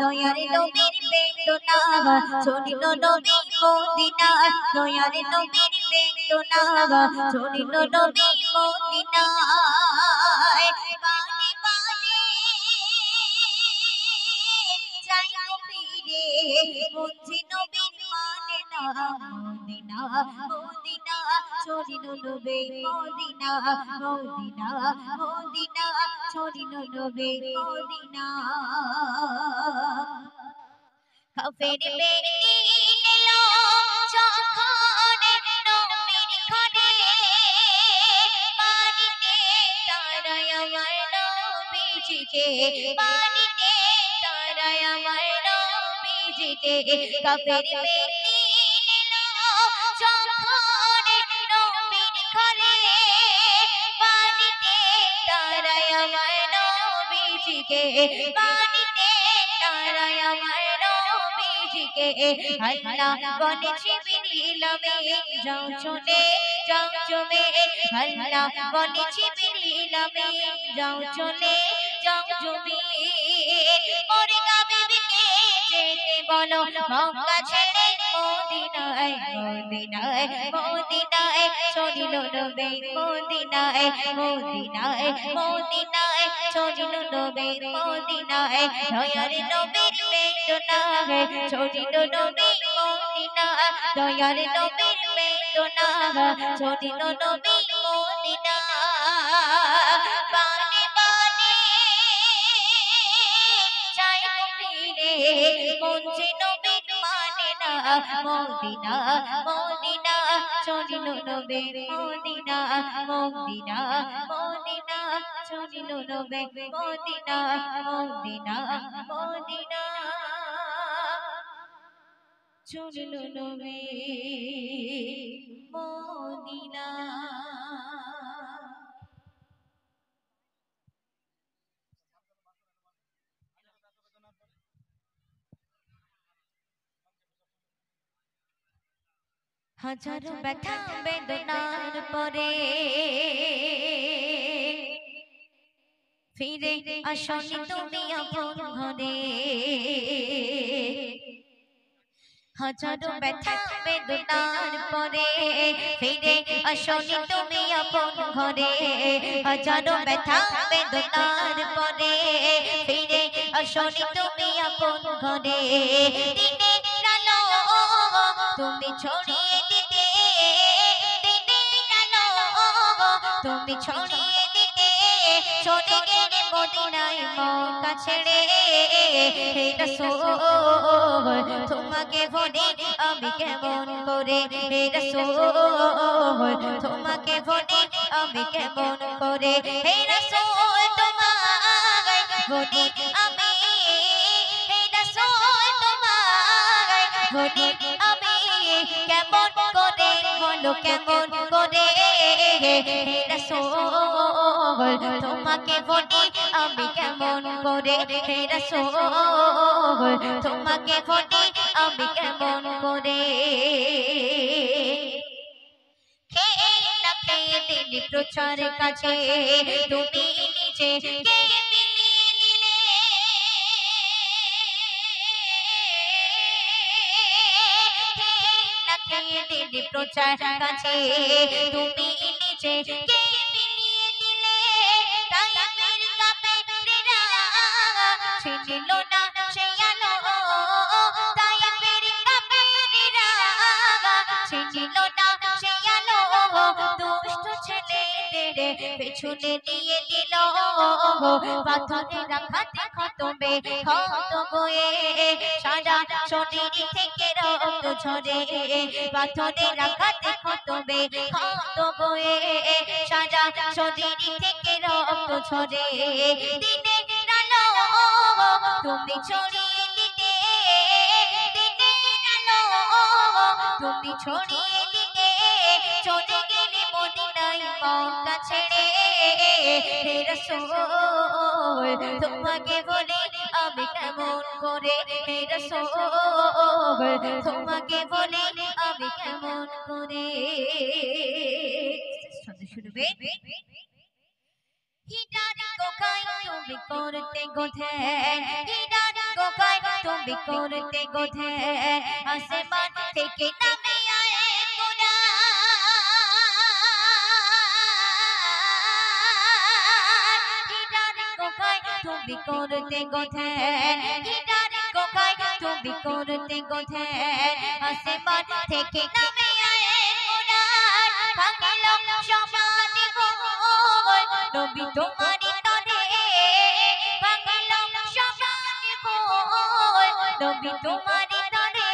দয়ার নবীর বেদনা শুনিল নবী মদিনা দয়ার নবীর বেদনা শুনিল নবী মদিনায় বাণী বাণী যাই গো ফিরে মুঞ্জি নবীর মানে না মদিনা মদিনা শুনিল নবী মদিনা মদিনা মদিনা শুনিল নবী মদিনা কাফের বেদিন এলো যখন নবীর ঘরে পানিতে তারায় আমার নবীজিকে পানিতে তারায় আমার নবীজিকে কাফের বেদিন এলো যখন নবীর ঘরে পানিতে তারায় আমার নবীজিকে পানিতে তারায় আমার আল্লাহ বলে জিবরিল আমিন যাও চলে যাও জমে আল্লাহ বলে জিবরিল আমিন যাও চলে যাও জমে মোরে গাবিবকে যেতে বলো মক্কা ছেড়ে মদিনায় মদিনায় মদিনায় চলিল নবী মদিনায় মদিনায় মদিনায় চলিল নবী মদিনায় দয়ার নবীর বেদনা চলিল নবী মদিনা দয়ার নবীর বেদনা চলিল নবী মদিনা বানে বানে যাই গো ফিরে মুঞ্জি নবীর মানে না মদিনা মদিনা চলিল নবী মদিনা মদিনা মদিনা চলিল নবী মদিনা মদিনা মদিনা চলিল নবী মদিনা হাজারো ব্যথা বেদনার পরে ফিরে আসনি তুমি আপন ঘরে হাজারো ব্যথা বেদনার পরে ফিরে আসনি তুমি আপন ঘরে হাজারো ব্যথা বেদনার পরে ফিরে আসনি তুমি আপন ঘরে দিনের আলো তুমি ছড়িয়ে দিতে দিনের আলো তুমি ছড়িয়ে দিতে চলে গেলে মদিনায় মক্কা ছেড়ে হে রাসূল তোমাকে ভুলে আমি কেমন করে হে রাসূল তোমাকে ভুলে আমি কেমন করে হে রাসূল তোমাকে ভুলে আমি হে রাসূল তোমাকে ভুলে আমি কেমন করে বলো কেমন করে হে রাসূল তোমাকে ভুলে আমি কেমন করে হে রাসূল তোমাকে ভুলে আমি কেমন করে খেয়ে না খেয়ে দিন প্রচার কাছে তুমি নিজে কে মিলিয়ে নিলে খেয়ে না খেয়ে দিন প্রচার কাছে তুমি নিজে কে মিলিয়ে নিলে তাই আমের কাফেররা ছিল না সে আলো তাই আমের কাফেররা ছিল না সে আলো দুষ্ট ছেলেদের পেছনে দিয়ে দিল পাথরের আঘাতে খতমে ক্ষত বয়ে সারা শরীর থেকে রক্ত ঝরে পাথরের আঘাতে খতমে ক্ষত বয়ে সারা শরীর থেকে রক্ত ঝরে দিনের আলো তুমি ছড়িয়ে দিতে দিনের আলো তুমি ছড়িয়ে দিতে চলে গেলে মদিনায় মক্কা ছেড়ে হে রাসূল তোমাকে বলে আমি কেমন করে হে রাসূল তোমাকে বলে আমি কেমন করে শুনবে হিডার কোকাই তুমি করতে গোথে হিডার কোকাই তুমি করতে গোধে আসমান থেকে নামে আয়ে কোরআন হীরার গোখায় তুমি করতে গোধে হীরার গোখায় তুমি করতে গোধে আসমান থেকে নামে আয়ে কোরআন ভাঙিল সমানি গো নবী তোমারি তরে ভাঙিল সমানি গো নবী তোমারি তরে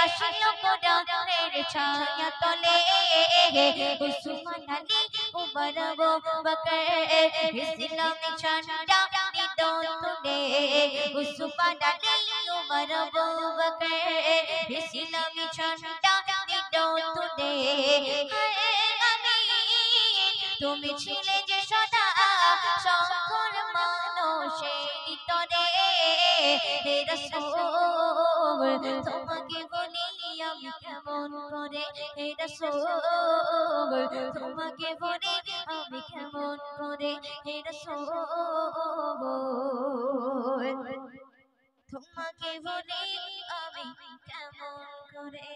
আসিল কোরআনের ছায়া তলে উসমান আলী উমর আবু বকর ইসলামী ঝান্ডা নিত তুলে উসমান আলী উমর আবু বকর ইসলামী ঝান্ডা নিত তুলে তুমি ছিলে যে সদা সকল মানুষের তরে হে রাসূল তোমাকে বলি আমি কেমন করে হে রাসূল তোমাকে বলি আমি কেমন করে হে রাসূল তোমাকে বলি আমি কেমন করে